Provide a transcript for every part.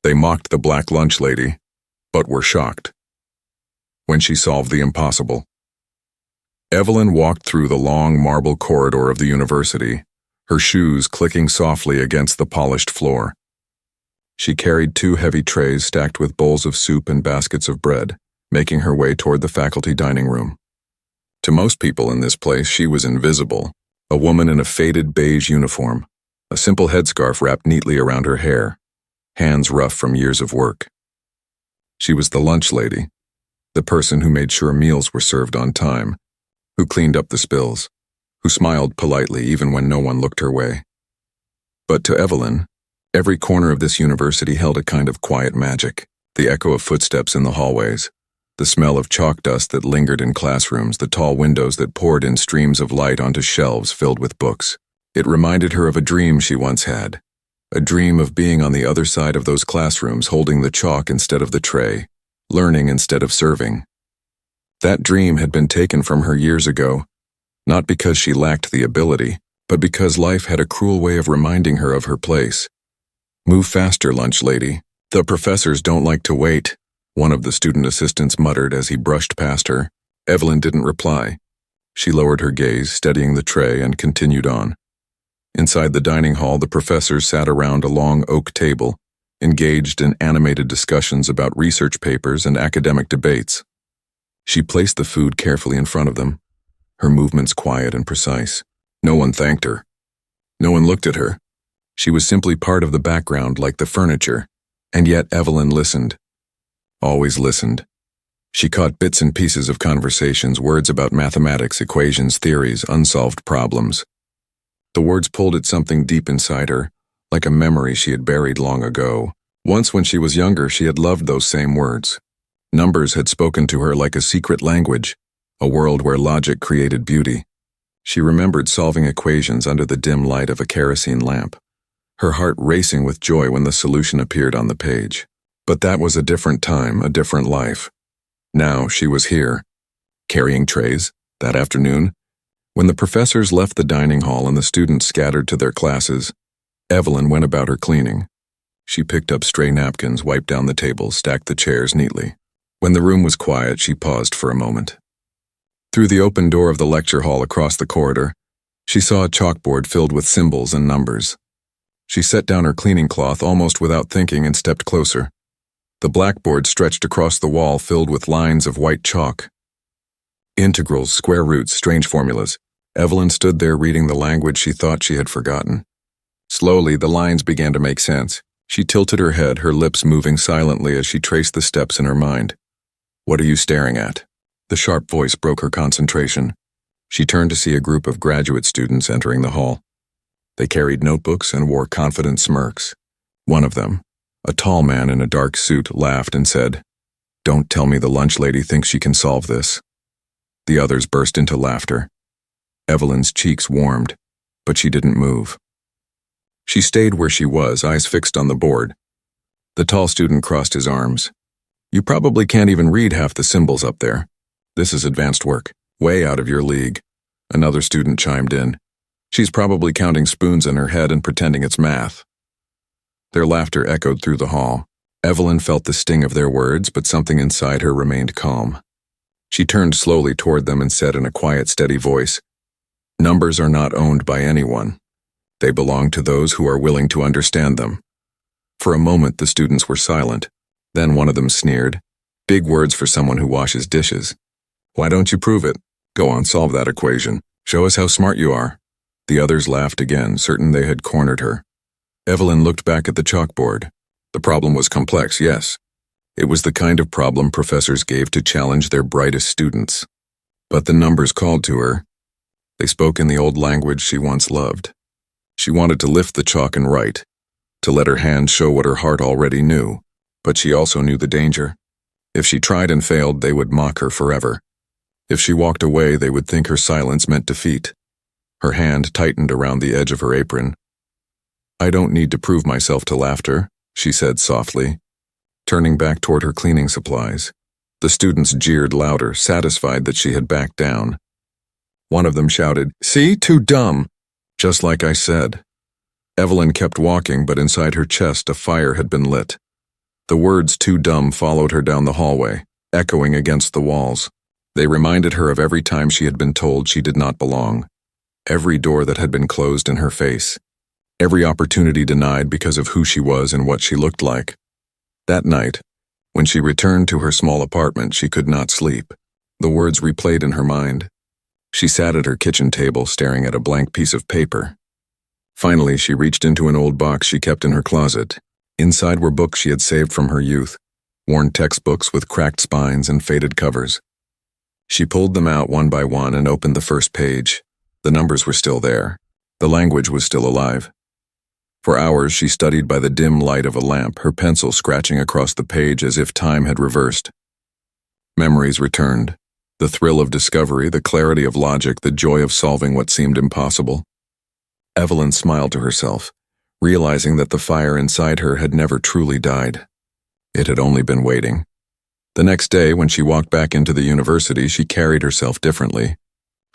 They mocked the black lunch lady, but were shocked when she solved the impossible. Evelyn walked through the long marble corridor of the university, her shoes clicking softly against the polished floor. She carried 2 heavy trays stacked with bowls of soup and baskets of bread, making her way toward the faculty dining room. To most people in this place, she was invisible, a woman in a faded beige uniform, a simple headscarf wrapped neatly around her hair, hands rough from years of work. She was the lunch lady, the person who made sure meals were served on time, who cleaned up the spills, who smiled politely even when no one looked her way. But to Evelyn, every corner of this university held a kind of quiet magic, the echo of footsteps in the hallways, the smell of chalk dust that lingered in classrooms, the tall windows that poured in streams of light onto shelves filled with books. It reminded her of a dream she once had, a dream of being on the other side of those classrooms holding the chalk instead of the tray, learning instead of serving. That dream had been taken from her years ago, not because she lacked the ability, but because life had a cruel way of reminding her of her place. "Move faster, lunch lady. The professors don't like to wait," one of the student assistants muttered as he brushed past her. Evelyn didn't reply. She lowered her gaze, steadying the tray, and continued on. Inside the dining hall, the professors sat around a long oak table, engaged in animated discussions about research papers and academic debates. She placed the food carefully in front of them, her movements quiet and precise. No one thanked her. No one looked at her. She was simply part of the background like the furniture, and yet Evelyn listened. Always listened. She caught bits and pieces of conversations, words about mathematics, equations, theories, unsolved problems. The words pulled at something deep inside her, like a memory she had buried long ago. Once when she was younger, she had loved those same words. Numbers had spoken to her like a secret language, a world where logic created beauty. She remembered solving equations under the dim light of a kerosene lamp, her heart racing with joy when the solution appeared on the page. But that was a different time, a different life. Now she was here, carrying trays, that afternoon. When the professors left the dining hall and the students scattered to their classes, Evelyn went about her cleaning. She picked up stray napkins, wiped down the tables, stacked the chairs neatly. When the room was quiet, she paused for a moment. Through the open door of the lecture hall across the corridor, she saw a chalkboard filled with symbols and numbers. She set down her cleaning cloth almost without thinking and stepped closer. The blackboard stretched across the wall filled with lines of white chalk. Integrals, square roots, strange formulas. Evelyn stood there reading the language she thought she had forgotten. Slowly, the lines began to make sense. She tilted her head, her lips moving silently as she traced the steps in her mind. "What are you staring at?" The sharp voice broke her concentration. She turned to see a group of graduate students entering the hall. They carried notebooks and wore confident smirks. One of them, a tall man in a dark suit, laughed and said, "Don't tell me the lunch lady thinks she can solve this." The others burst into laughter. Evelyn's cheeks warmed, but she didn't move. She stayed where she was, eyes fixed on the board. The tall student crossed his arms. "You probably can't even read half the symbols up there. This is advanced work, way out of your league." Another student chimed in. "She's probably counting spoons in her head and pretending it's math." Their laughter echoed through the hall. Evelyn felt the sting of their words, but something inside her remained calm. She turned slowly toward them and said in a quiet, steady voice, "Numbers are not owned by anyone. They belong to those who are willing to understand them." For a moment, the students were silent. Then one of them sneered, "Big words for someone who washes dishes. Why don't you prove it? Go on, solve that equation. Show us how smart you are." The others laughed again, certain they had cornered her. Evelyn looked back at the chalkboard. The problem was complex, yes. It was the kind of problem professors gave to challenge their brightest students. But the numbers called to her. They spoke in the old language she once loved. She wanted to lift the chalk and write, to let her hands show what her heart already knew. But she also knew the danger. If she tried and failed, they would mock her forever. If she walked away, they would think her silence meant defeat. Her hand tightened around the edge of her apron. "I don't need to prove myself to laughter," she said softly, turning back toward her cleaning supplies. The students jeered louder, satisfied that she had backed down. One of them shouted, "See, too dumb!" Just like I said. Evelyn kept walking, but inside her chest a fire had been lit. The words "too dumb" followed her down the hallway, echoing against the walls. They reminded her of every time she had been told she did not belong, every door that had been closed in her face, every opportunity denied because of who she was and what she looked like. That night, when she returned to her small apartment, she could not sleep. The words replayed in her mind. She sat at her kitchen table, staring at a blank piece of paper. Finally, she reached into an old box she kept in her closet. Inside were books she had saved from her youth, worn textbooks with cracked spines and faded covers. She pulled them out one by one and opened the first page. The numbers were still there. The language was still alive. For hours she studied by the dim light of a lamp, her pencil scratching across the page as if time had reversed. Memories returned. The thrill of discovery, the clarity of logic, the joy of solving what seemed impossible. Evelyn smiled to herself, realizing that the fire inside her had never truly died. It had only been waiting. The next day, when she walked back into the university, she carried herself differently.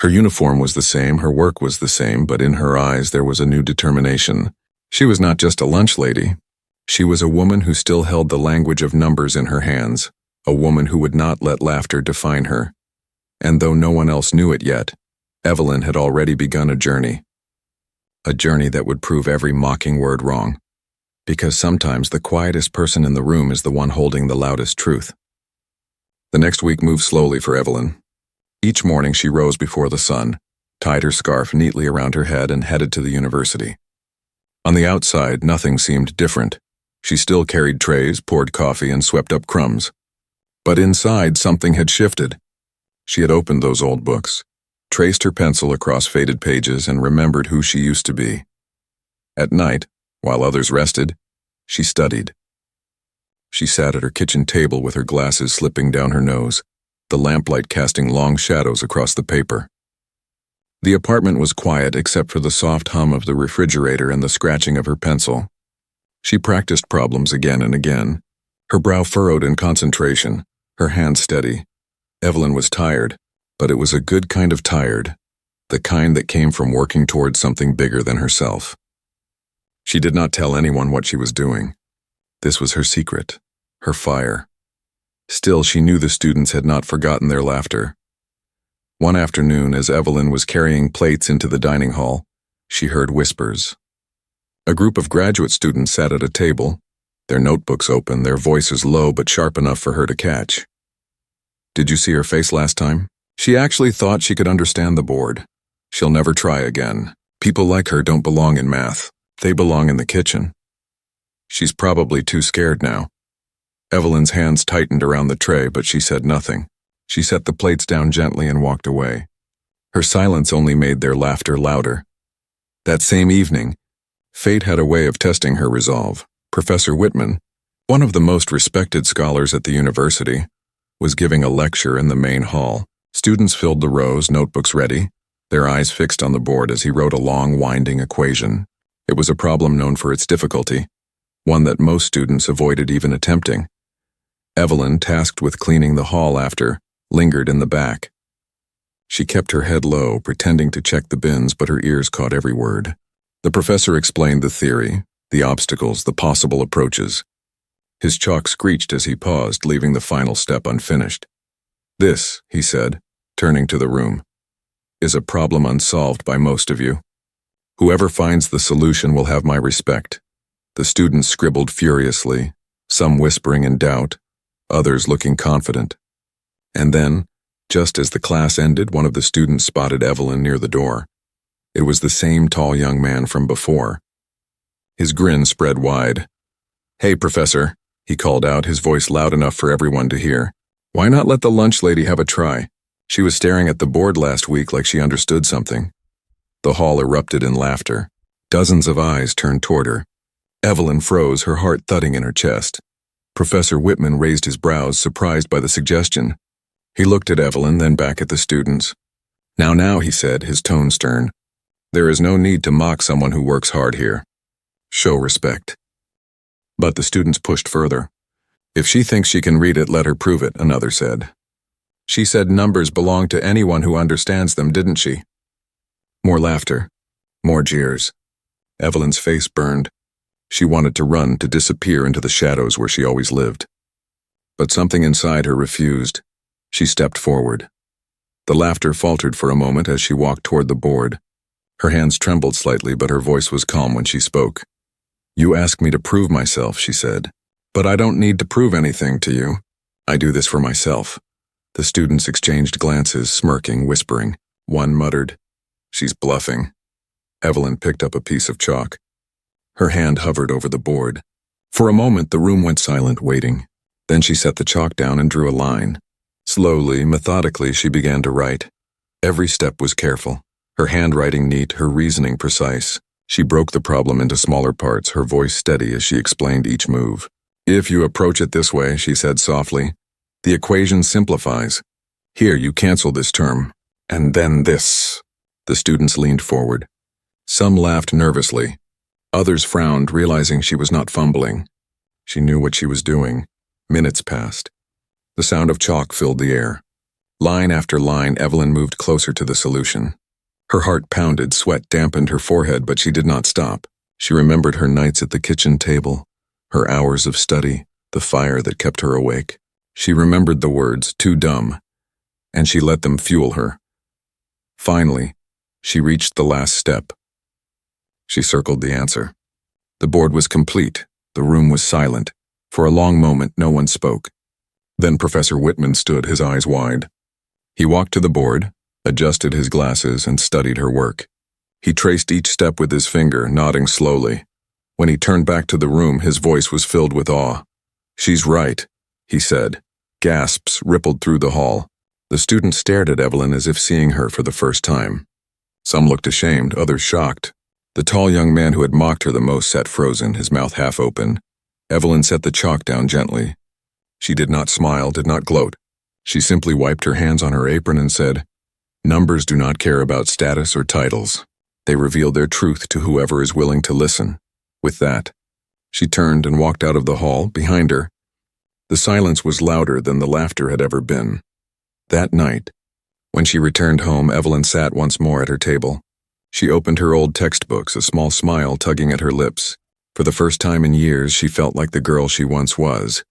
Her uniform was the same, her work was the same, but in her eyes there was a new determination. She was not just a lunch lady. She was a woman who still held the language of numbers in her hands, a woman who would not let laughter define her. And though no one else knew it yet, Evelyn had already begun a journey. A journey that would prove every mocking word wrong. Because sometimes the quietest person in the room is the one holding the loudest truth. The next week moved slowly for Evelyn. Each morning she rose before the sun, tied her scarf neatly around her head, and headed to the university. On the outside, nothing seemed different. She still carried trays, poured coffee, and swept up crumbs. But inside, something had shifted. She had opened those old books, traced her pencil across faded pages, and remembered who she used to be. At night, while others rested, she studied. She sat at her kitchen table with her glasses slipping down her nose, the lamplight casting long shadows across the paper. The apartment was quiet except for the soft hum of the refrigerator and the scratching of her pencil. She practiced problems again and again, her brow furrowed in concentration, her hands steady. Evelyn was tired, but it was a good kind of tired, the kind that came from working towards something bigger than herself. She did not tell anyone what she was doing. This was her secret, her fire. Still, she knew the students had not forgotten their laughter. One afternoon, as Evelyn was carrying plates into the dining hall, she heard whispers. A group of graduate students sat at a table, their notebooks open, their voices low but sharp enough for her to catch. "Did you see her face last time? She actually thought she could understand the board. She'll never try again. People like her don't belong in math. They belong in the kitchen. She's probably too scared now." Evelyn's hands tightened around the tray, but she said nothing. She set the plates down gently and walked away. Her silence only made their laughter louder. That same evening, fate had a way of testing her resolve. Professor Whitman, one of the most respected scholars at the university, was giving a lecture in the main hall. Students filled the rows, notebooks ready, their eyes fixed on the board as he wrote a long, winding equation. It was a problem known for its difficulty, one that most students avoided even attempting. Evelyn, tasked with cleaning the hall after, lingered in the back. She kept her head low, pretending to check the bins, but her ears caught every word. The professor explained the theory, the obstacles, the possible approaches. His chalk screeched as he paused, leaving the final step unfinished. "This," he said, turning to the room, "is a problem unsolved by most of you. Whoever finds the solution will have my respect." The students scribbled furiously, some whispering in doubt, others looking confident. And then, just as the class ended, one of the students spotted Evelyn near the door. It was the same tall young man from before. His grin spread wide. "Hey, Professor," he called out, his voice loud enough for everyone to hear. "Why not let the lunch lady have a try? She was staring at the board last week like she understood something." The hall erupted in laughter. Dozens of eyes turned toward her. Evelyn froze, her heart thudding in her chest. Professor Whitman raised his brows, surprised by the suggestion. He looked at Evelyn, then back at the students. Now, he said, his tone stern. "There is no need to mock someone who works hard here. Show respect." But the students pushed further. "If she thinks she can read it, let her prove it," another said. "She said numbers belong to anyone who understands them, didn't she?" More laughter. More jeers. Evelyn's face burned. She wanted to run, to disappear into the shadows where she always lived. But something inside her refused. She stepped forward. The laughter faltered for a moment as she walked toward the board. Her hands trembled slightly, but her voice was calm when she spoke. "You ask me to prove myself," she said. "But I don't need to prove anything to you. I do this for myself." The students exchanged glances, smirking, whispering. One muttered, "She's bluffing." Evelyn picked up a piece of chalk. Her hand hovered over the board. For a moment, the room went silent, waiting. Then she set the chalk down and drew a line. Slowly, methodically, she began to write. Every step was careful, her handwriting neat, her reasoning precise. She broke the problem into smaller parts, her voice steady as she explained each move. "If you approach it this way," she said softly, "the equation simplifies. Here, you cancel this term. And then this." The students leaned forward. Some laughed nervously. Others frowned, realizing she was not fumbling. She knew what she was doing. Minutes passed. The sound of chalk filled the air. Line after line, Evelyn moved closer to the solution. Her heart pounded, sweat dampened her forehead, but she did not stop. She remembered her nights at the kitchen table, her hours of study, the fire that kept her awake. She remembered the words, "too dumb," and she let them fuel her. Finally, she reached the last step. She circled the answer. The board was complete. The room was silent. For a long moment, no one spoke. Then Professor Whitman stood, his eyes wide. He walked to the board, adjusted his glasses, and studied her work. He traced each step with his finger, nodding slowly. When he turned back to the room, his voice was filled with awe. "She's right," he said. Gasps rippled through the hall. The students stared at Evelyn as if seeing her for the first time. Some looked ashamed, others shocked. The tall young man who had mocked her the most sat frozen, his mouth half open. Evelyn set the chalk down gently. She did not smile, did not gloat. She simply wiped her hands on her apron and said, "Numbers do not care about status or titles. They reveal their truth to whoever is willing to listen." With that, she turned and walked out of the hall. Behind her, the silence was louder than the laughter had ever been. That night, when she returned home, Evelyn sat once more at her table. She opened her old textbooks, a small smile tugging at her lips. For the first time in years, she felt like the girl she once was,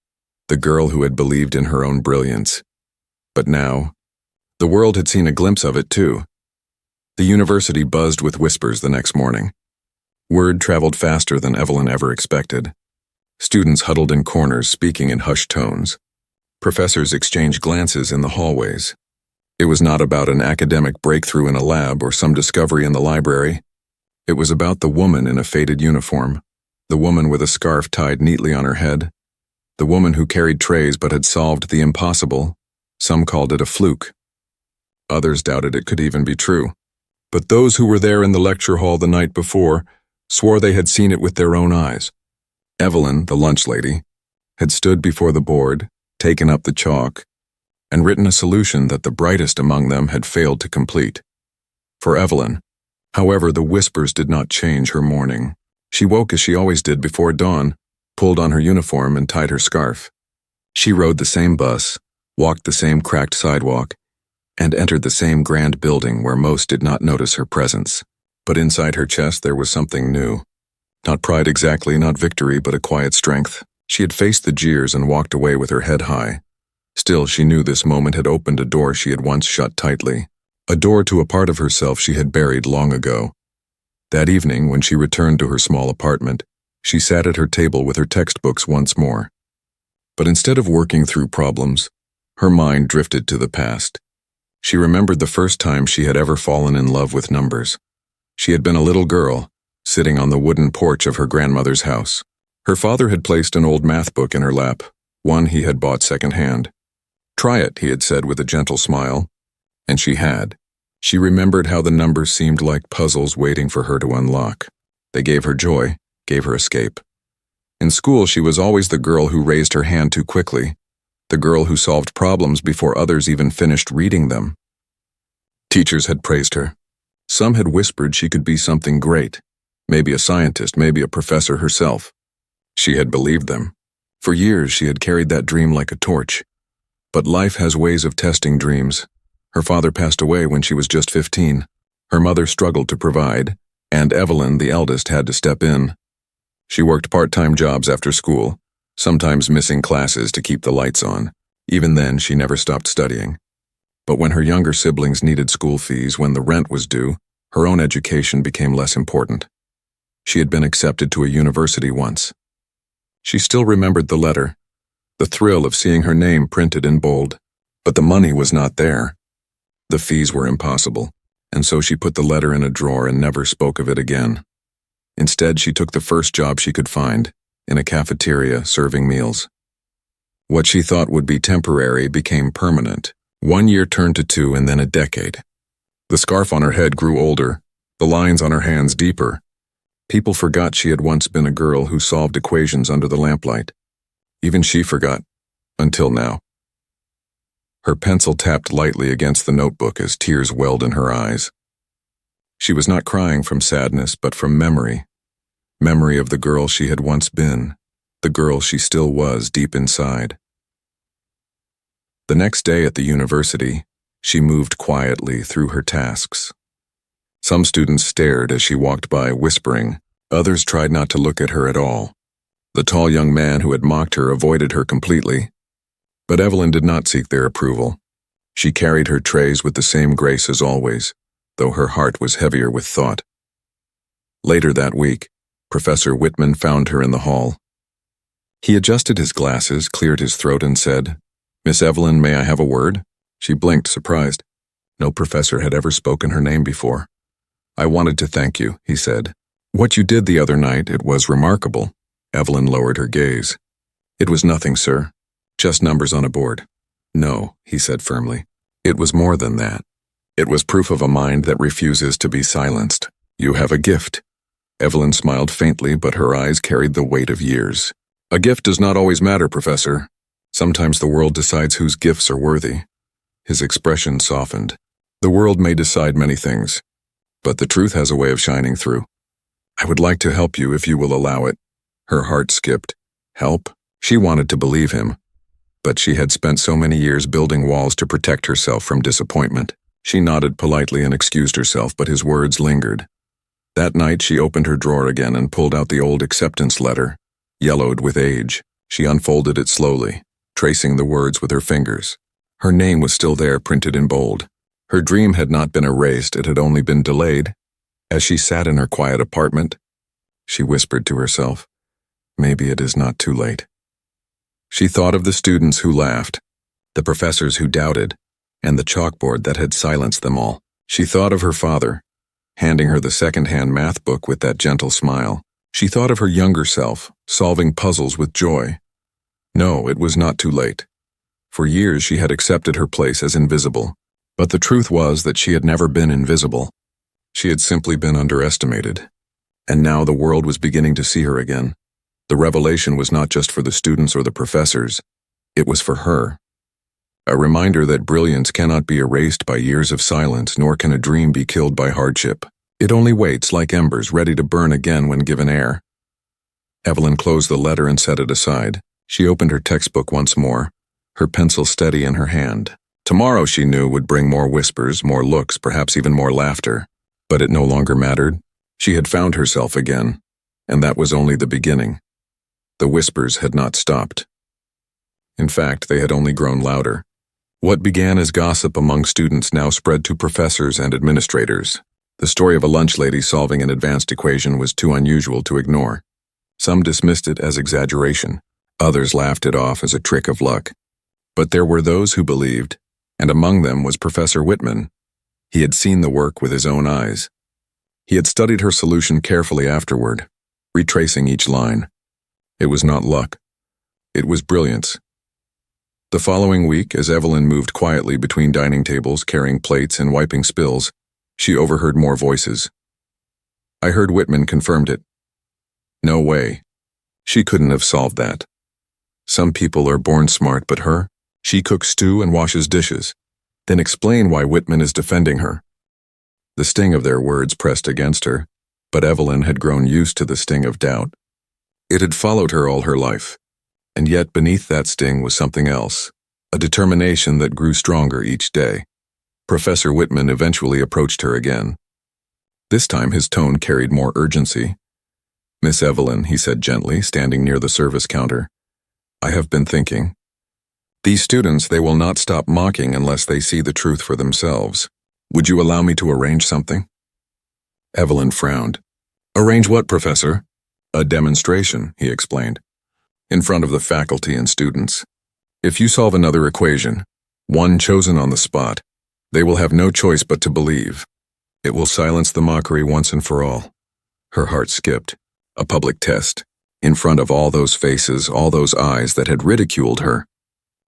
the girl who had believed in her own brilliance. But now, the world had seen a glimpse of it too. The university buzzed with whispers the next morning. Word traveled faster than Evelyn ever expected. Students huddled in corners, speaking in hushed tones. Professors exchanged glances in the hallways. It was not about an academic breakthrough in a lab or some discovery in the library. It was about the woman in a faded uniform, the woman with a scarf tied neatly on her head, the woman who carried trays but had solved the impossible. Some called it a fluke. Others doubted it could even be true. But those who were there in the lecture hall the night before swore they had seen it with their own eyes. Evelyn, the lunch lady, had stood before the board, taken up the chalk, and written a solution that the brightest among them had failed to complete. For Evelyn, however, the whispers did not change her morning. She woke as she always did before dawn, pulled on her uniform and tied her scarf. She rode the same bus, walked the same cracked sidewalk, and entered the same grand building where most did not notice her presence. But inside her chest there was something new. Not pride exactly, not victory, but a quiet strength. She had faced the jeers and walked away with her head high. Still, she knew this moment had opened a door she had once shut tightly, a door to a part of herself she had buried long ago. That evening, when she returned to her small apartment, she sat at her table with her textbooks once more. But instead of working through problems, her mind drifted to the past. She remembered the first time she had ever fallen in love with numbers. She had been a little girl, sitting on the wooden porch of her grandmother's house. Her father had placed an old math book in her lap, one he had bought secondhand. "Try it," he had said with a gentle smile. And she had. She remembered how the numbers seemed like puzzles waiting for her to unlock. They gave her joy, gave her escape. In school, she was always the girl who raised her hand too quickly, the girl who solved problems before others even finished reading them. Teachers had praised her. Some had whispered she could be something great, maybe a scientist, maybe a professor herself. She had believed them. For years, she had carried that dream like a torch. But life has ways of testing dreams. Her father passed away when she was just 15. Her mother struggled to provide, and Evelyn, the eldest, had to step in. She worked part-time jobs after school, sometimes missing classes to keep the lights on. Even then, she never stopped studying. But when her younger siblings needed school fees, when the rent was due, her own education became less important. She had been accepted to a university once. She still remembered the letter, the thrill of seeing her name printed in bold. But the money was not there. The fees were impossible, and so she put the letter in a drawer and never spoke of it again. Instead, she took the first job she could find, in a cafeteria serving meals. What she thought would be temporary became permanent. 1 year turned to 2 and then a decade. The scarf on her head grew older, the lines on her hands deeper. People forgot she had once been a girl who solved equations under the lamplight. Even she forgot, until now. Her pencil tapped lightly against the notebook as tears welled in her eyes. She was not crying from sadness, but from memory. Memory of the girl she had once been, the girl she still was deep inside. The next day at the university, she moved quietly through her tasks. Some students stared as she walked by, whispering. Others tried not to look at her at all. The tall young man who had mocked her avoided her completely. But Evelyn did not seek their approval. She carried her trays with the same grace as always, though her heart was heavier with thought. Later that week, Professor Whitman found her in the hall. He adjusted his glasses, cleared his throat, and said, "Miss Evelyn, may I have a word?" She blinked, surprised. No professor had ever spoken her name before. "I wanted to thank you," he said. "What you did the other night, it was remarkable." Evelyn lowered her gaze. "It was nothing, sir. Just numbers on a board." "No," he said firmly. "It was more than that. It was proof of a mind that refuses to be silenced. You have a gift." Evelyn smiled faintly, but her eyes carried the weight of years. "A gift does not always matter, Professor. Sometimes the world decides whose gifts are worthy." His expression softened. "The world may decide many things, but the truth has a way of shining through. I would like to help you if you will allow it." Her heart skipped. Help? She wanted to believe him. But she had spent so many years building walls to protect herself from disappointment. She nodded politely and excused herself, but his words lingered. That night she opened her drawer again and pulled out the old acceptance letter, yellowed with age. She unfolded it slowly, tracing the words with her fingers. Her name was still there, printed in bold. Her dream had not been erased, it had only been delayed. As she sat in her quiet apartment, she whispered to herself, "Maybe it is not too late." She thought of the students who laughed, the professors who doubted, and the chalkboard that had silenced them all. She thought of her father, handing her the second-hand math book with that gentle smile. She thought of her younger self, solving puzzles with joy. No, it was not too late. For years she had accepted her place as invisible, but the truth was that she had never been invisible. She had simply been underestimated. And now the world was beginning to see her again. The revelation was not just for the students or the professors, it was for her. A reminder that brilliance cannot be erased by years of silence, nor can a dream be killed by hardship. It only waits like embers, ready to burn again when given air. Evelyn closed the letter and set it aside. She opened her textbook once more, her pencil steady in her hand. Tomorrow, she knew, would bring more whispers, more looks, perhaps even more laughter. But it no longer mattered. She had found herself again, and that was only the beginning. The whispers had not stopped. In fact, they had only grown louder. What began as gossip among students now spread to professors and administrators. The story of a lunch lady solving an advanced equation was too unusual to ignore. Some dismissed it as exaggeration. Others laughed it off as a trick of luck. But there were those who believed, and among them was Professor Whitman. He had seen the work with his own eyes. He had studied her solution carefully afterward, retracing each line. It was not luck. It was brilliance. The following week, as Evelyn moved quietly between dining tables, carrying plates and wiping spills, she overheard more voices. "I heard Whitman confirmed it." "No way. She couldn't have solved that." "Some people are born smart, but her? She cooks stew and washes dishes." "Then explain why Whitman is defending her." The sting of their words pressed against her, but Evelyn had grown used to the sting of doubt. It had followed her all her life, and yet beneath that sting was something else, a determination that grew stronger each day. Professor Whitman eventually approached her again. This time his tone carried more urgency. Miss Evelyn, he said gently, standing near the service counter. I have been thinking. These students, they will not stop mocking unless they see the truth for themselves. Would you allow me to arrange something? Evelyn frowned. Arrange what, Professor? A demonstration, he explained, in front of the faculty and students. If you solve another equation, one chosen on the spot, they will have no choice but to believe. It will silence the mockery once and for all. Her heart skipped. A public test, in front of all those faces, all those eyes that had ridiculed her.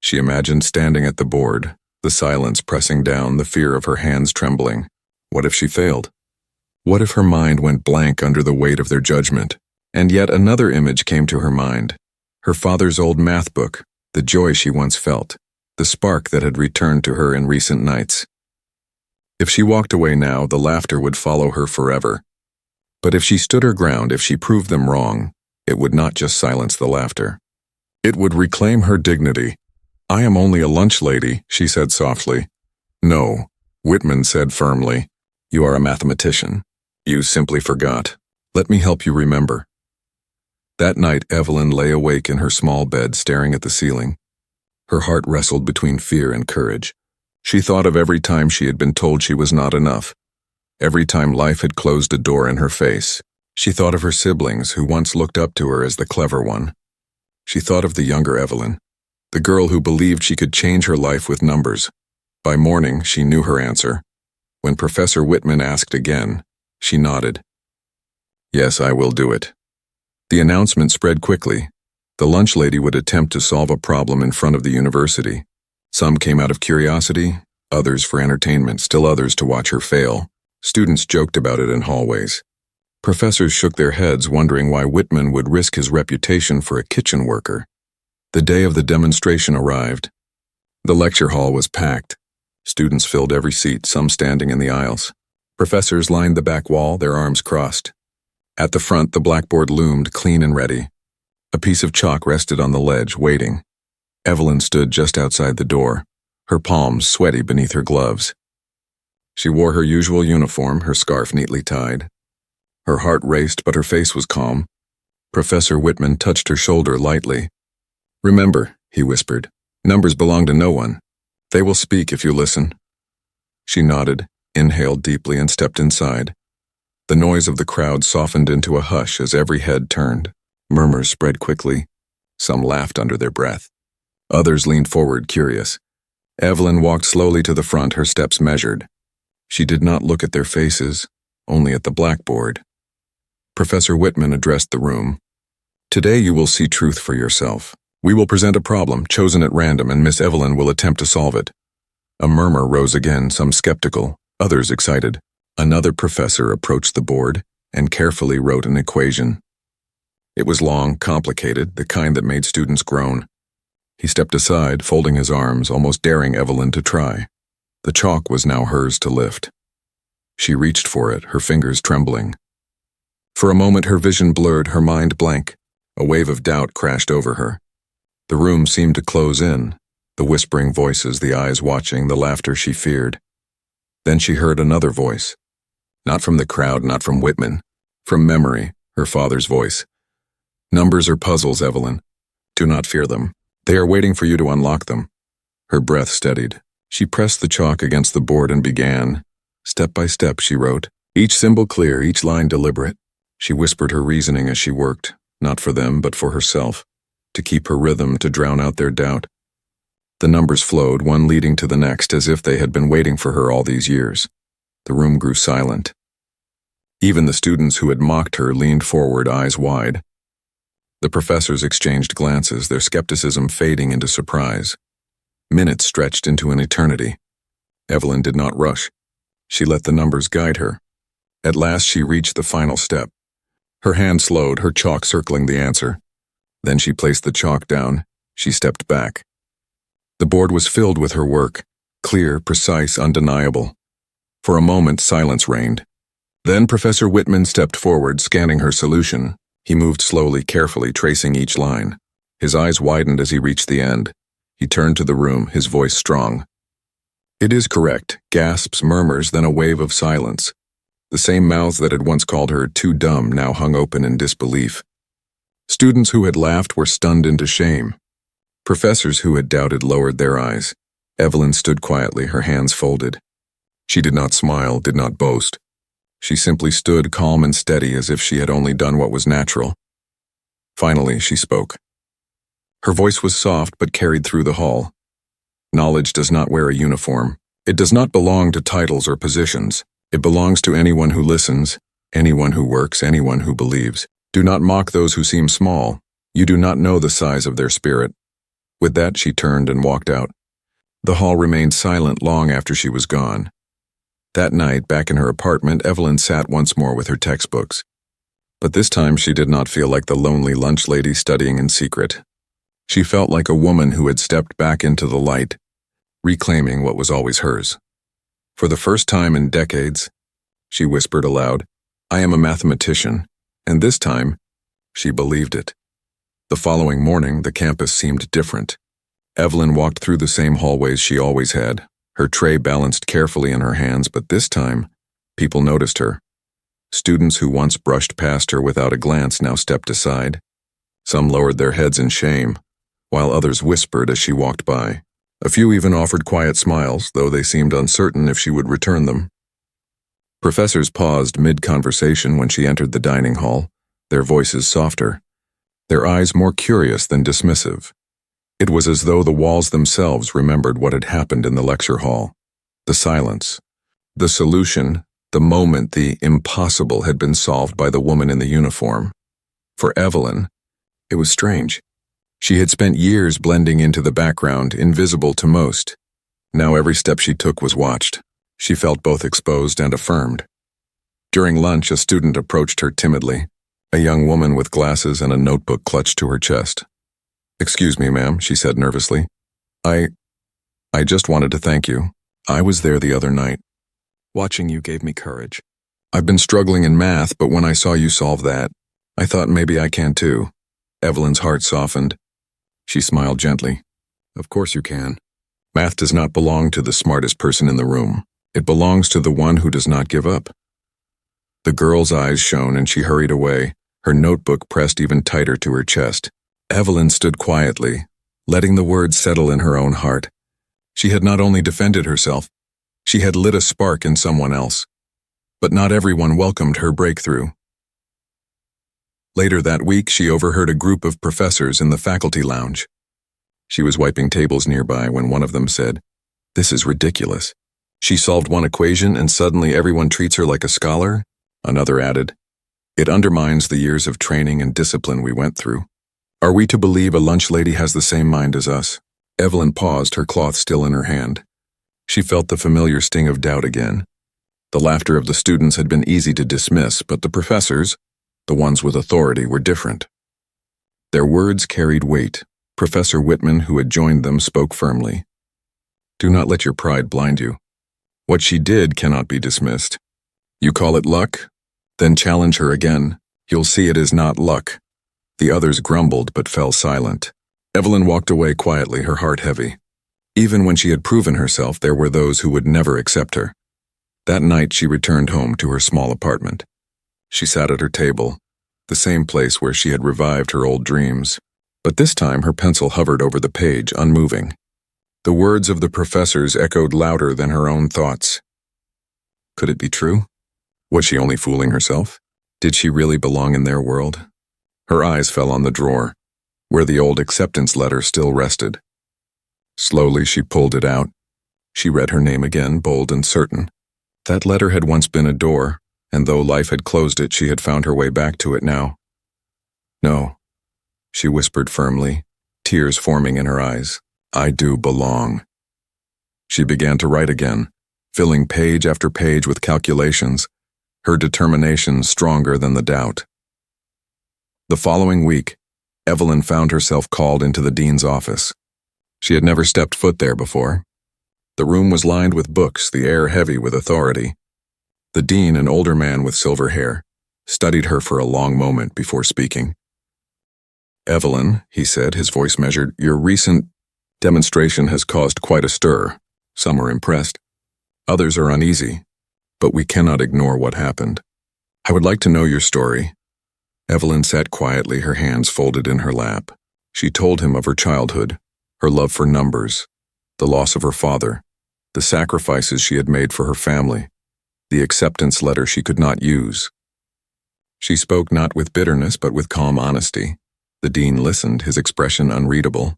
She imagined standing at the board, the silence pressing down, the fear of her hands trembling. What if she failed? What if her mind went blank under the weight of their judgment? And yet another image came to her mind. Her father's old math book, the joy she once felt, the spark that had returned to her in recent nights. If she walked away now, the laughter would follow her forever. But if she stood her ground, if she proved them wrong, it would not just silence the laughter. It would reclaim her dignity. I am only a lunch lady, she said softly. No, Whitman said firmly. You are a mathematician. You simply forgot. Let me help you remember. That night, Evelyn lay awake in her small bed, staring at the ceiling. Her heart wrestled between fear and courage. She thought of every time she had been told she was not enough. Every time life had closed a door in her face. She thought of her siblings who once looked up to her as the clever one. She thought of the younger Evelyn, the girl who believed she could change her life with numbers. By morning, she knew her answer. When Professor Whitman asked again, she nodded. Yes, I will do it. The announcement spread quickly. The lunch lady would attempt to solve a problem in front of the university. Some came out of curiosity, others for entertainment, still others to watch her fail. Students joked about it in hallways. Professors shook their heads, wondering why Whitman would risk his reputation for a kitchen worker. The day of the demonstration arrived. The lecture hall was packed. Students filled every seat, some standing in the aisles. Professors lined the back wall, their arms crossed. At the front, the blackboard loomed, clean and ready. A piece of chalk rested on the ledge, waiting. Evelyn stood just outside the door, her palms sweaty beneath her gloves. She wore her usual uniform, her scarf neatly tied. Her heart raced, but her face was calm. Professor Whitman touched her shoulder lightly. Remember, he whispered, numbers belong to no one. They will speak if you listen. She nodded, inhaled deeply, and stepped inside. The noise of the crowd softened into a hush as every head turned. Murmurs spread quickly. Some laughed under their breath. Others leaned forward, curious. Evelyn walked slowly to the front, her steps measured. She did not look at their faces, only at the blackboard. Professor Whitman addressed the room. Today you will see truth for yourself. We will present a problem, chosen at random, and Miss Evelyn will attempt to solve it. A murmur rose again, some skeptical, others excited. Another professor approached the board and carefully wrote an equation. It was long, complicated, the kind that made students groan. He stepped aside, folding his arms, almost daring Evelyn to try. The chalk was now hers to lift. She reached for it, her fingers trembling. For a moment her vision blurred, her mind blank. A wave of doubt crashed over her. The room seemed to close in, the whispering voices, the eyes watching, the laughter she feared. Then she heard another voice. Not from the crowd, not from Whitman. From memory, her father's voice. Numbers are puzzles, Evelyn. Do not fear them. They are waiting for you to unlock them. Her breath steadied. She pressed the chalk against the board and began. Step by step, she wrote, each symbol clear, each line deliberate. She whispered her reasoning as she worked, not for them, but for herself, to keep her rhythm, to drown out their doubt. The numbers flowed, one leading to the next, as if they had been waiting for her all these years. The room grew silent. Even the students who had mocked her leaned forward, eyes wide. The professors exchanged glances, their skepticism fading into surprise. Minutes stretched into an eternity. Evelyn did not rush. She let the numbers guide her. At last she reached the final step. Her hand slowed, her chalk circling the answer. Then she placed the chalk down. She stepped back. The board was filled with her work, clear, precise, undeniable. For a moment, silence reigned. Then Professor Whitman stepped forward, scanning her solution. He moved slowly, carefully, tracing each line. His eyes widened as he reached the end. He turned to the room, his voice strong. It is correct. Gasps, murmurs, then a wave of silence. The same mouths that had once called her too dumb now hung open in disbelief. Students who had laughed were stunned into shame. Professors who had doubted lowered their eyes. Evelyn stood quietly, her hands folded. She did not smile, did not boast. She simply stood calm and steady as if she had only done what was natural. Finally, she spoke. Her voice was soft but carried through the hall. Knowledge does not wear a uniform. It does not belong to titles or positions. It belongs to anyone who listens, anyone who works, anyone who believes. Do not mock those who seem small. You do not know the size of their spirit. With that, she turned and walked out. The hall remained silent long after she was gone. That night, back in her apartment, Evelyn sat once more with her textbooks. But this time she did not feel like the lonely lunch lady studying in secret. She felt like a woman who had stepped back into the light, reclaiming what was always hers. For the first time in decades, she whispered aloud, "I am a mathematician," and this time, she believed it. The following morning, the campus seemed different. Evelyn walked through the same hallways she always had, her tray balanced carefully in her hands, but this time, people noticed her. Students who once brushed past her without a glance now stepped aside. Some lowered their heads in shame, while others whispered as she walked by. A few even offered quiet smiles, though they seemed uncertain if she would return them. Professors paused mid-conversation when she entered the dining hall, their voices softer, their eyes more curious than dismissive. It was as though the walls themselves remembered what had happened in the lecture hall. The silence, the solution, the moment the impossible had been solved by the woman in the uniform. For Evelyn, it was strange. She had spent years blending into the background, invisible to most. Now every step she took was watched. She felt both exposed and affirmed. During lunch, a student approached her timidly, a young woman with glasses and a notebook clutched to her chest. "Excuse me, ma'am," she said nervously. I just wanted to thank you. I was there the other night. Watching you gave me courage. I've been struggling in math, but when I saw you solve that, I thought maybe I can too." Evelyn's heart softened. She smiled gently. "Of course you can. Math does not belong to the smartest person in the room. It belongs to the one who does not give up." The girl's eyes shone and she hurried away, her notebook pressed even tighter to her chest. Evelyn stood quietly, letting the words settle in her own heart. She had not only defended herself, she had lit a spark in someone else. But not everyone welcomed her breakthrough. Later that week, she overheard a group of professors in the faculty lounge. She was wiping tables nearby when one of them said, "This is ridiculous. She solved one equation and suddenly everyone treats her like a scholar?" Another added, "It undermines the years of training and discipline we went through. Are we to believe a lunch lady has the same mind as us?" Evelyn paused, her cloth still in her hand. She felt the familiar sting of doubt again. The laughter of the students had been easy to dismiss, but the professors, the ones with authority, were different. Their words carried weight. Professor Whitman, who had joined them, spoke firmly. "Do not let your pride blind you. What she did cannot be dismissed. You call it luck? Then challenge her again. You'll see it is not luck." The others grumbled but fell silent. Evelyn walked away quietly, her heart heavy. Even when she had proven herself, there were those who would never accept her. That night she returned home to her small apartment. She sat at her table, the same place where she had revived her old dreams. But this time her pencil hovered over the page, unmoving. The words of the professors echoed louder than her own thoughts. Could it be true? Was she only fooling herself? Did she really belong in their world? Her eyes fell on the drawer, where the old acceptance letter still rested. Slowly she pulled it out. She read her name again, bold and certain. That letter had once been a door, and though life had closed it, she had found her way back to it now. "No," she whispered firmly, tears forming in her eyes. "I do belong." She began to write again, filling page after page with calculations, her determination stronger than the doubt. The following week, Evelyn found herself called into the dean's office. She had never stepped foot there before. The room was lined with books, the air heavy with authority. The dean, an older man with silver hair, studied her for a long moment before speaking. "Evelyn," he said, his voice measured, "your recent demonstration has caused quite a stir. Some are impressed. Others are uneasy. but we cannot ignore what happened. I would like to know your story. Evelyn sat quietly, her hands folded in her lap. She told him of her childhood, her love for numbers, the loss of her father, the sacrifices she had made for her family, the acceptance letter she could not use. She spoke not with bitterness but with calm honesty. The dean listened, his expression unreadable.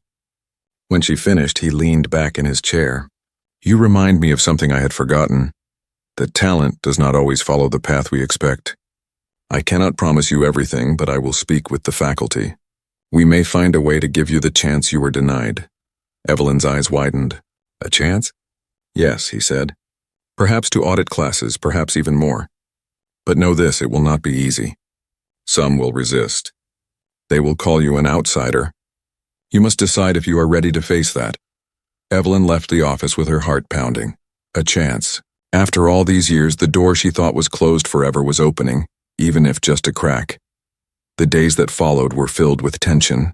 When she finished, he leaned back in his chair. You remind me of something I had forgotten, that talent does not always follow the path we expect. I cannot promise you everything, but I will speak with the faculty. We may find a way to give you the chance you were denied. Evelyn's eyes widened. A chance? Yes, he said. Perhaps to audit classes, perhaps even more. But know this, it will not be easy. Some will resist. They will call you an outsider. You must decide if you are ready to face that. Evelyn left the office with her heart pounding. A chance. After all these years, the door she thought was closed forever was opening, even if just a crack. The days that followed were filled with tension.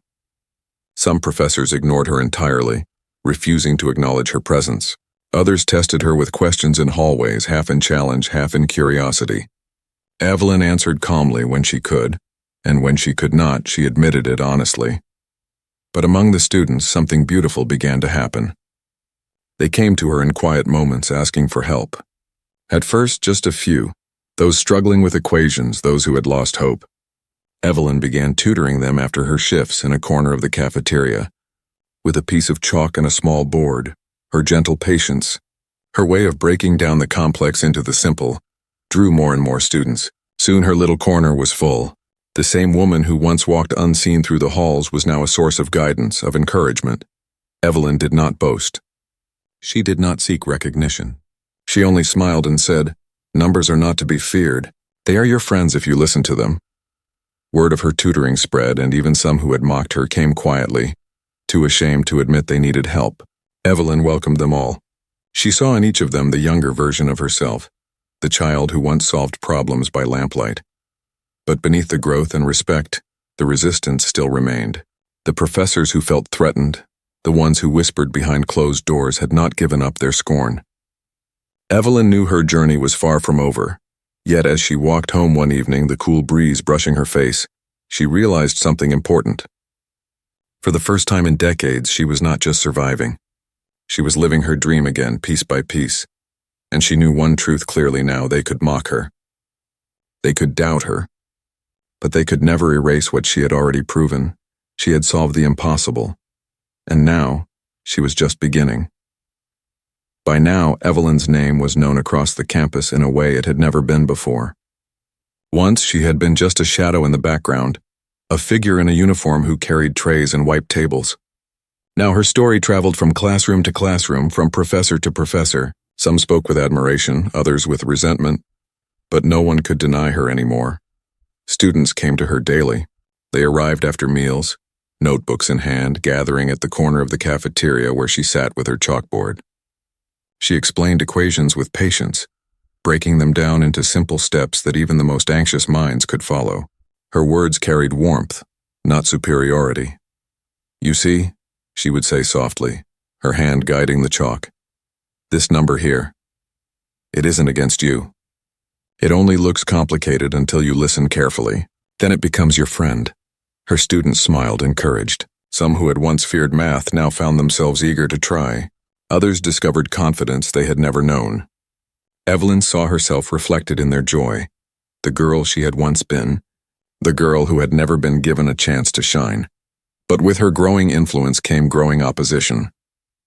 Some professors ignored her entirely, refusing to acknowledge her presence. Others tested her with questions in hallways, half in challenge, half in curiosity. Evelyn answered calmly when she could, and when she could not, she admitted it honestly. But among the students, something beautiful began to happen. They came to her in quiet moments asking for help. At first, just a few, those struggling with equations, those who had lost hope. Evelyn began tutoring them after her shifts in a corner of the cafeteria. With a piece of chalk and a small board, her gentle patience, her way of breaking down the complex into the simple, drew more and more students. Soon her little corner was full. The same woman who once walked unseen through the halls was now a source of guidance, of encouragement. Evelyn did not boast. She did not seek recognition. She only smiled and said, "Numbers are not to be feared. They are your friends if you listen to them." Word of her tutoring spread, and even some who had mocked her came quietly, too ashamed to admit they needed help. Evelyn welcomed them all. She saw in each of them the younger version of herself, the child who once solved problems by lamplight. But beneath the growth and respect, the resistance still remained. The professors who felt threatened, the ones who whispered behind closed doors, had not given up their scorn. Evelyn knew her journey was far from over, yet as she walked home one evening, the cool breeze brushing her face, she realized something important. For the first time in decades, she was not just surviving. She was living her dream again, piece by piece, and she knew one truth clearly now: they could mock her. They could doubt her, but they could never erase what she had already proven. She had solved the impossible, and now she was just beginning. By now, Evelyn's name was known across the campus in a way it had never been before. Once she had been just a shadow in the background, a figure in a uniform who carried trays and wiped tables. Now her story traveled from classroom to classroom, from professor to professor. Some spoke with admiration, others with resentment, but no one could deny her anymore. Students came to her daily. They arrived after meals, notebooks in hand, gathering at the corner of the cafeteria where she sat with her chalkboard. She explained equations with patience, breaking them down into simple steps that even the most anxious minds could follow. Her words carried warmth, not superiority. "You see," she would say softly, her hand guiding the chalk, "this number here, it isn't against you. It only looks complicated until you listen carefully. Then it becomes your friend." Her students smiled, encouraged. Some who had once feared math now found themselves eager to try. Others discovered confidence they had never known. Evelyn saw herself reflected in their joy, the girl she had once been, the girl who had never been given a chance to shine. But with her growing influence came growing opposition.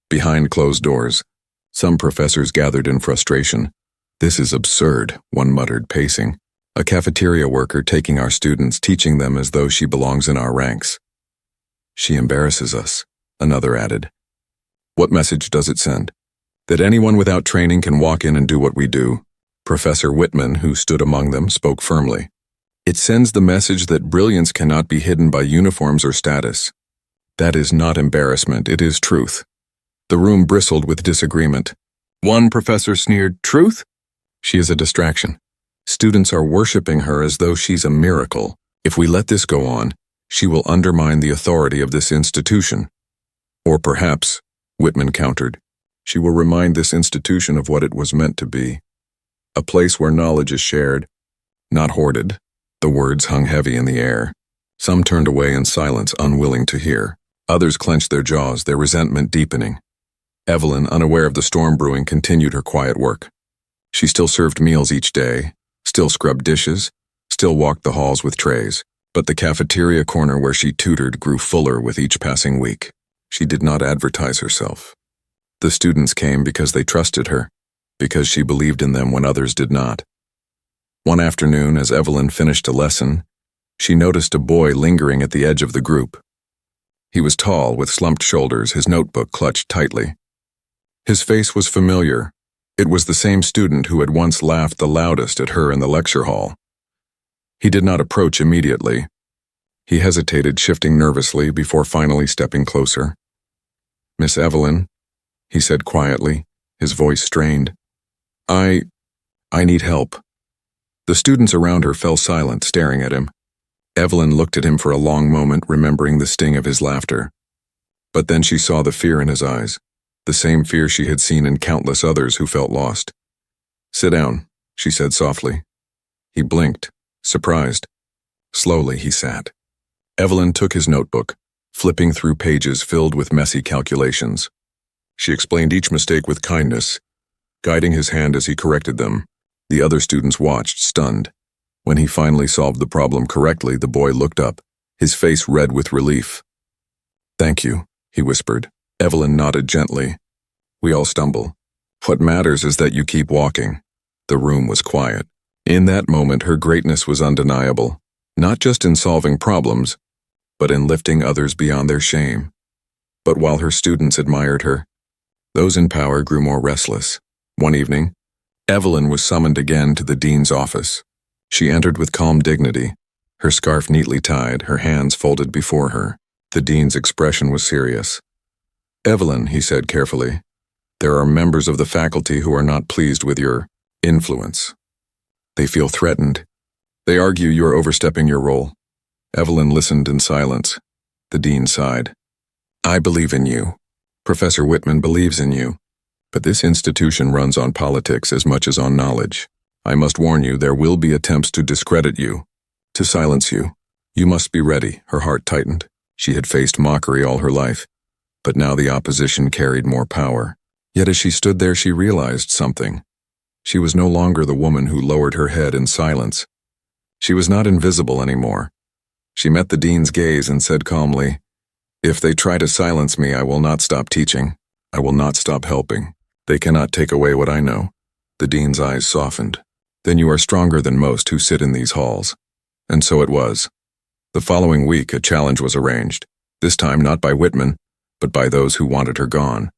Behind closed doors, some professors gathered in frustration. "This is absurd," one muttered, pacing. "A cafeteria worker taking our students, teaching them as though she belongs in our ranks." "She embarrasses us," another added. "What message does it send? That anyone without training can walk in and do what we do?" Professor Whitman, who stood among them, spoke firmly. "It sends the message that brilliance cannot be hidden by uniforms or status. That is not embarrassment, it is truth." The room bristled with disagreement. One professor sneered, "Truth? She is a distraction. Students are worshiping her as though she's a miracle. If we let this go on, she will undermine the authority of this institution." "Or perhaps," Whitman countered, "she will remind this institution of what it was meant to be, a place where knowledge is shared, not hoarded. The words hung heavy in the air. Some turned away in silence, unwilling to hear. Others clenched their jaws, their resentment deepening. Evelyn, unaware of the storm brewing, continued her quiet work. She still served meals each day, still scrubbed dishes, still walked the halls with trays. But the cafeteria corner where she tutored grew fuller with each passing week. She did not advertise herself. The students came because they trusted her, because she believed in them when others did not. One afternoon, as Evelyn finished a lesson, she noticed a boy lingering at the edge of the group. He was tall, with slumped shoulders, his notebook clutched tightly. His face was familiar. It was the same student who had once laughed the loudest at her in the lecture hall. He did not approach immediately. He hesitated, shifting nervously before finally stepping closer. "Miss Evelyn," he said quietly, his voice strained. I need help." The students around her fell silent, staring at him. Evelyn looked at him for a long moment, remembering the sting of his laughter. But then she saw the fear in his eyes, the same fear she had seen in countless others who felt lost. "Sit down," she said softly. He blinked, surprised. Slowly he sat. Evelyn took his notebook, flipping through pages filled with messy calculations. She explained each mistake with kindness, guiding his hand as he corrected them. The other students watched, stunned. When he finally solved the problem correctly, the boy looked up, his face red with relief. "Thank you," he whispered. Evelyn nodded gently. "We all stumble. What matters is that you keep walking." The room was quiet. In that moment, her greatness was undeniable, not just in solving problems, but in lifting others beyond their shame. But while her students admired her, those in power grew more restless. One evening, Evelyn was summoned again to the dean's office. She entered with calm dignity, her scarf neatly tied, her hands folded before her. The dean's expression was serious. "Evelyn," he said carefully, "there are members of the faculty who are not pleased with your influence. They feel threatened. They argue you are overstepping your role." Evelyn listened in silence. The dean sighed. "I believe in you. Professor Whitman believes in you. But this institution runs on politics as much as on knowledge. I must warn you, there will be attempts to discredit you, to silence you. You must be ready." Her heart tightened. She had faced mockery all her life, but now the opposition carried more power. Yet as she stood there, she realized something. She was no longer the woman who lowered her head in silence. She was not invisible anymore. She met the dean's gaze and said calmly, "If they try to silence me, I will not stop teaching. I will not stop helping. They cannot take away what I know." The dean's eyes softened. "Then you are stronger than most who sit in these halls." And so it was. The following week, a challenge was arranged, this time not by Whitman, but by those who wanted her gone.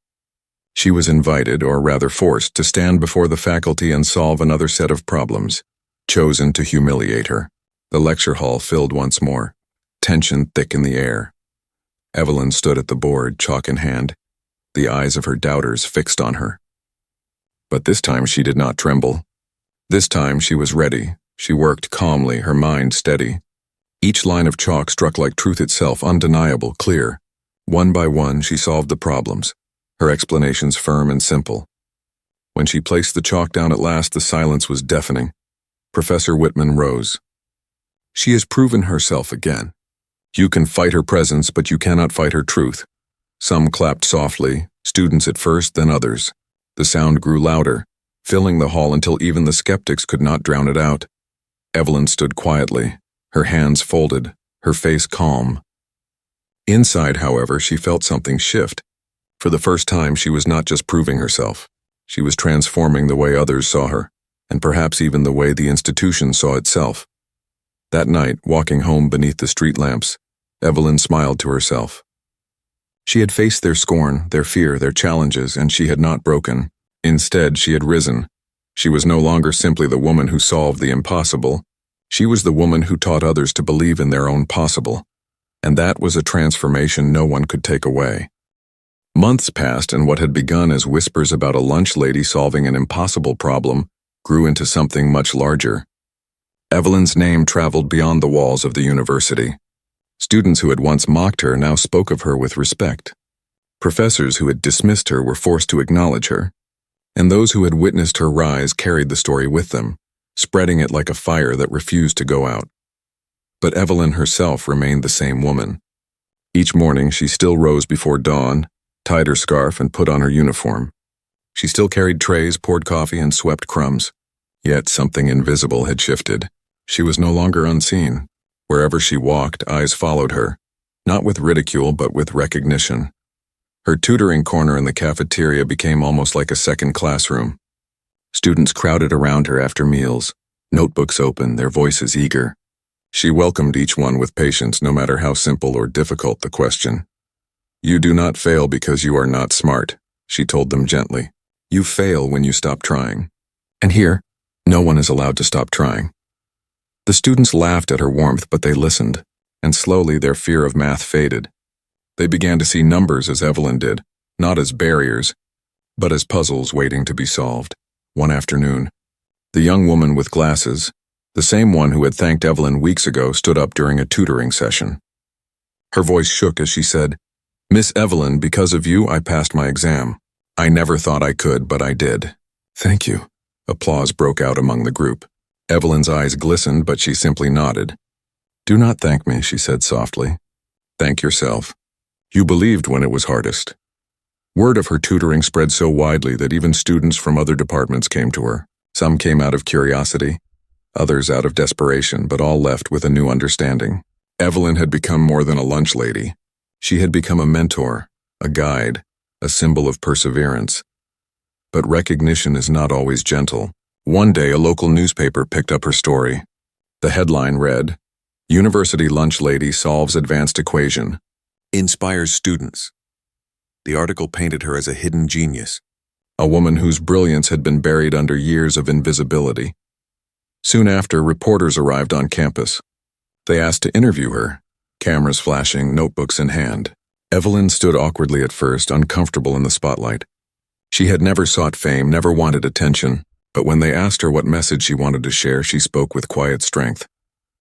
She was invited, or rather forced, to stand before the faculty and solve another set of problems, chosen to humiliate her. The lecture hall filled once more, tension thick in the air. Evelyn stood at the board, chalk in hand, the eyes of her doubters fixed on her. But this time she did not tremble. This time she was ready. She worked calmly, her mind steady. Each line of chalk struck like truth itself, undeniable, clear. One by one she solved the problems, her explanations firm and simple. When she placed the chalk down at last, the silence was deafening. Professor Whitman rose. "She has proven herself again. You can fight her presence, but you cannot fight her truth." Some clapped softly, students at first, then others. The sound grew louder, filling the hall until even the skeptics could not drown it out. Evelyn stood quietly, her hands folded, her face calm. Inside, however, she felt something shift. For the first time, she was not just proving herself. She was transforming the way others saw her, and perhaps even the way the institution saw itself. That night, walking home beneath the street lamps, Evelyn smiled to herself. She had faced their scorn, their fear, their challenges, and she had not broken. Instead, she had risen. She was no longer simply the woman who solved the impossible. She was the woman who taught others to believe in their own possible. And that was a transformation no one could take away. Months passed, and what had begun as whispers about a lunch lady solving an impossible problem grew into something much larger. Evelyn's name traveled beyond the walls of the university. Students who had once mocked her now spoke of her with respect. Professors who had dismissed her were forced to acknowledge her. and those who had witnessed her rise carried the story with them, spreading it like a fire that refused to go out. But Evelyn herself remained the same woman. Each morning she still rose before dawn, tied her scarf, and put on her uniform. She still carried trays, poured coffee, and swept crumbs. Yet something invisible had shifted. She was no longer unseen. Wherever she walked, eyes followed her, not with ridicule but with recognition. Her tutoring corner in the cafeteria became almost like a second classroom. Students crowded around her after meals, notebooks open, their voices eager. She welcomed each one with patience, no matter how simple or difficult the question. "You do not fail because you are not smart," she told them gently. "You fail when you stop trying." And here, no one is allowed to stop trying. The students laughed at her warmth, but they listened, and slowly their fear of math faded. They began to see numbers as Evelyn did, not as barriers, but as puzzles waiting to be solved. One afternoon, the young woman with glasses, the same one who had thanked Evelyn weeks ago, stood up during a tutoring session. Her voice shook as she said, "Miss Evelyn, because of you, I passed my exam. I never thought I could, but I did." "Thank you." Applause broke out among the group. Evelyn's eyes glistened, but she simply nodded. "Do not thank me," she said softly. "Thank yourself. You believed when it was hardest." Word of her tutoring spread so widely that even students from other departments came to her. Some came out of curiosity, others out of desperation, but all left with a new understanding. Evelyn had become more than a lunch lady. She had become a mentor, a guide, a symbol of perseverance. But recognition is not always gentle. One day, a local newspaper picked up her story. The headline read, "University Lunch Lady Solves Advanced Equation. Inspires Students." The article painted her as a hidden genius, a woman whose brilliance had been buried under years of invisibility. Soon after, reporters arrived on campus. They asked to interview her, cameras flashing, notebooks in hand. Evelyn stood awkwardly at first, uncomfortable in the spotlight. She had never sought fame, never wanted attention, but when they asked her what message she wanted to share, she spoke with quiet strength.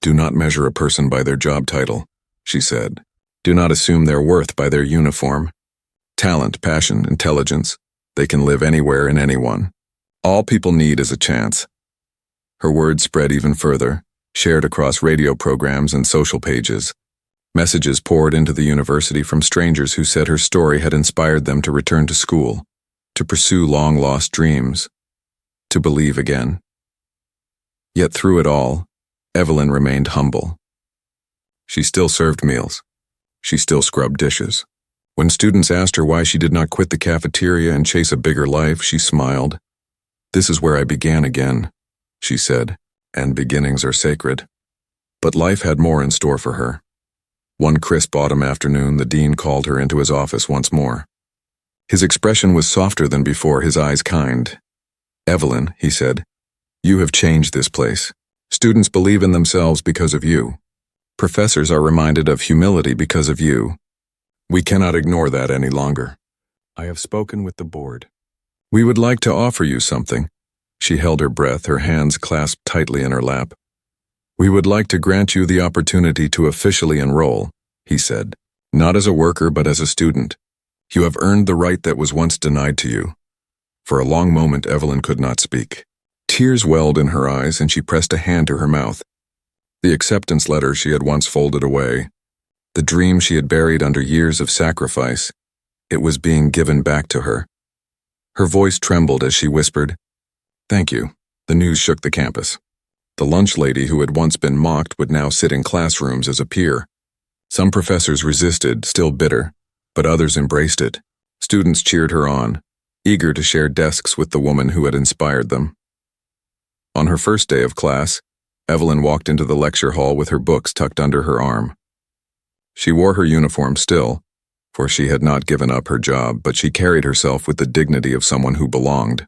"Do not measure a person by their job title," she said. "Do not assume their worth by their uniform. Talent, passion, intelligence, they can live anywhere and anyone. All people need is a chance." Her words spread even further, shared across radio programs and social pages. Messages poured into the university from strangers who said her story had inspired them to return to school, to pursue long-lost dreams, to believe again. Yet through it all, Evelyn remained humble. She still served meals. She still scrubbed dishes. When students asked her why she did not quit the cafeteria and chase a bigger life, she smiled. "This is where I began again," she said, "and beginnings are sacred." But life had more in store for her. One crisp autumn afternoon, the dean called her into his office once more. His expression was softer than before, his eyes kind. "Evelyn," he said, "you have changed this place. Students believe in themselves because of you. Professors are reminded of humility because of you. We cannot ignore that any longer. I have spoken with the board. We would like to offer you something." She held her breath, her hands clasped tightly in her lap. "We would like to grant you the opportunity to officially enroll," he said, "not as a worker but as a student. You have earned the right that was once denied to you." For a long moment, Evelyn could not speak. Tears welled in her eyes, and she pressed a hand to her mouth. The acceptance letter she had once folded away, the dream she had buried under years of sacrifice, it was being given back to her. Her voice trembled as she whispered, "Thank you." The news shook the campus. The lunch lady who had once been mocked would now sit in classrooms as a peer. Some professors resisted, still bitter, but others embraced it. Students cheered her on, eager to share desks with the woman who had inspired them. On her first day of class, Evelyn walked into the lecture hall with her books tucked under her arm. She wore her uniform still, for she had not given up her job, but she carried herself with the dignity of someone who belonged.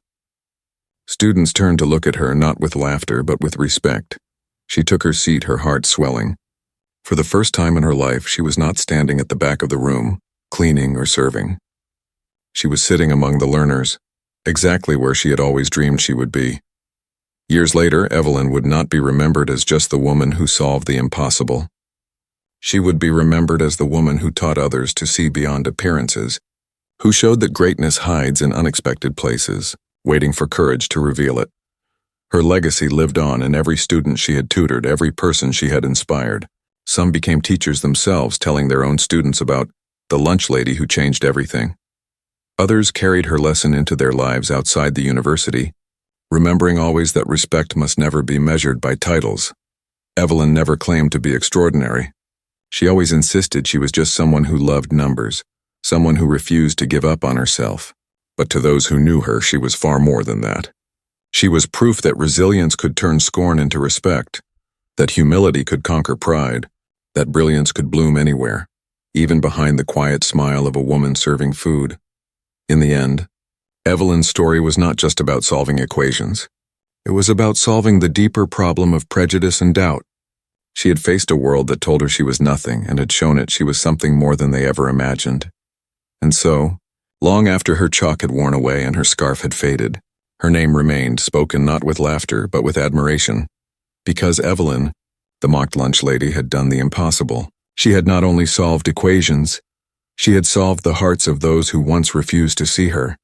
Students turned to look at her, not with laughter, but with respect. She took her seat, her heart swelling. For the first time in her life, she was not standing at the back of the room, cleaning or serving. She was sitting among the learners, exactly where she had always dreamed she would be. Years later, Evelyn would not be remembered as just the woman who solved the impossible. She would be remembered as the woman who taught others to see beyond appearances, who showed that greatness hides in unexpected places. waiting for courage to reveal it. Her legacy lived on in every student she had tutored, every person she had inspired. Some became teachers themselves, telling their own students about the lunch lady who changed everything. Others carried her lesson into their lives outside the university, remembering always that respect must never be measured by titles. Evelyn never claimed to be extraordinary. She always insisted she was just someone who loved numbers, someone who refused to give up on herself. But to those who knew her, she was far more than that. She was proof that resilience could turn scorn into respect, that humility could conquer pride, that brilliance could bloom anywhere, even behind the quiet smile of a woman serving food. In the end, Evelyn's story was not just about solving equations. It was about solving the deeper problem of prejudice and doubt. She had faced a world that told her she was nothing and had shown it she was something more than they ever imagined. And so, long after her chalk had worn away and her scarf had faded, her name remained, spoken not with laughter but with admiration. Because Evelyn, the mocked lunch lady, had done the impossible. She had not only solved equations, she had solved the hearts of those who once refused to see her.